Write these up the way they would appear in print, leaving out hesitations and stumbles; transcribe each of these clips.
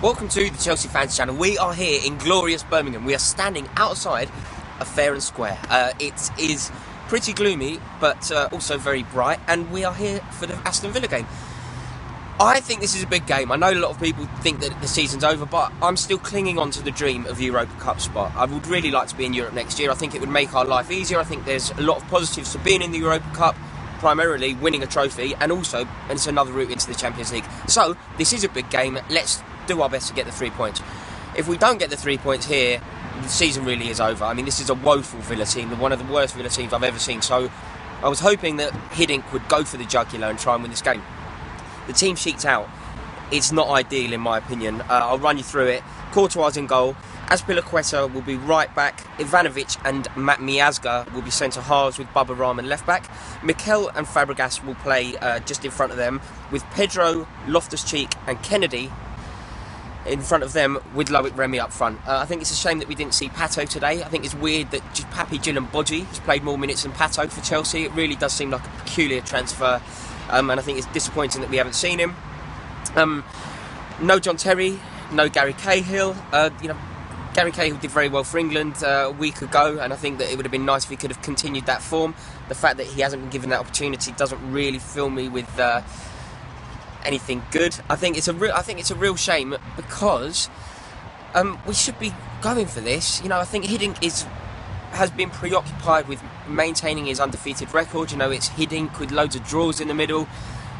Welcome to the Chelsea Fans Channel. We are here in glorious Birmingham. We are standing outside a fair and square. It is pretty gloomy, but also very bright, and we are here for the Aston Villa game. I think this is a big game. I know a lot of people think that the season's over, but I'm still clinging on to the dream of Europa Cup spot. I would really like to be in Europe next year. I think it would make our life easier. I think there's a lot of positives for being in the Europa Cup, primarily winning a trophy, and also it's another route into the Champions League. So this is a big game. Let's do our best to get the 3 points. If we don't get the 3 points here, the season really is over. I mean, this is a woeful Villa team, one of the worst Villa teams I've ever seen. So I was hoping that Hiddink would go for the jugular and try and win this game. The team sheet's out. It's not ideal in my opinion. I'll run you through it. Courtois in goal. Azpilicueta will be right back. Ivanovic and Matt Miazga will be centre halves with Bubba Rahman left back. Mikel and Fabregas will play just in front of them, with Pedro, Loftus-Cheek and Kennedy in front of them, with Loic Remy up front. I think it's a shame that we didn't see Pato today. I think it's weird that Papi Djilamboji has played more minutes than Pato for Chelsea. It really does seem like a peculiar transfer, and I think it's disappointing that we haven't seen him. No John Terry, no Gary Cahill. Gary Cahill did very well for England a week ago, and I think that it would have been nice if he could have continued that form. The fact that he hasn't been given that opportunity doesn't really fill me with anything good. I think it's a real shame, because we should be going for this. I think Hiddink has been preoccupied with maintaining his undefeated record. It's Hiddink with loads of draws in the middle.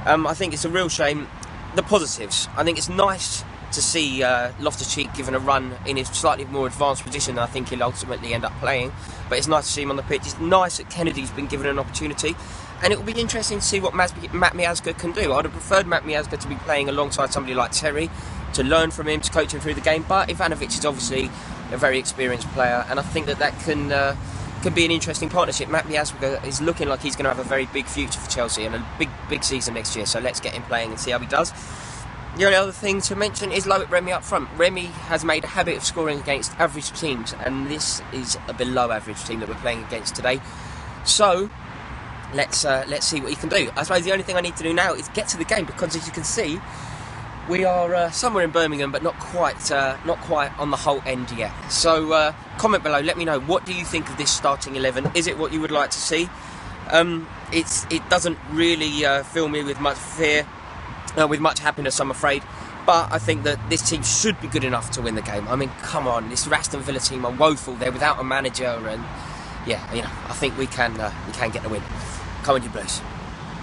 I think it's a real shame. The positives, I think it's nice to see Loftus-Cheek given a run in his slightly more advanced position than I think he'll ultimately end up playing. But it's nice to see him on the pitch. It's nice that Kennedy's been given an opportunity. And it will be interesting to see what Matt Miazga can do. I would have preferred Matt Miazga to be playing alongside somebody like Terry, to learn from him, to coach him through the game. But Ivanovic is obviously a very experienced player, and I think that can be an interesting partnership. Matt Miazga is looking like he's going to have a very big future for Chelsea and a big season next year. So let's get him playing and see how he does. The only other thing to mention is Loic Remy up front. Remy has made a habit of scoring against average teams, and this is a below average team that we're playing against today. So let's see what he can do. I suppose the only thing I need to do now is get to the game, because as you can see, we are somewhere in Birmingham, but not quite on the whole end yet. So comment below, let me know, what do you think of this starting 11? Is it what you would like to see? It doesn't really fill me with much fear, with much happiness, I'm afraid. But I think that this team should be good enough to win the game. I mean, come on, this Aston Villa team are woeful. They're without a manager, and yeah, I think we can get the win. Come on, you Blues.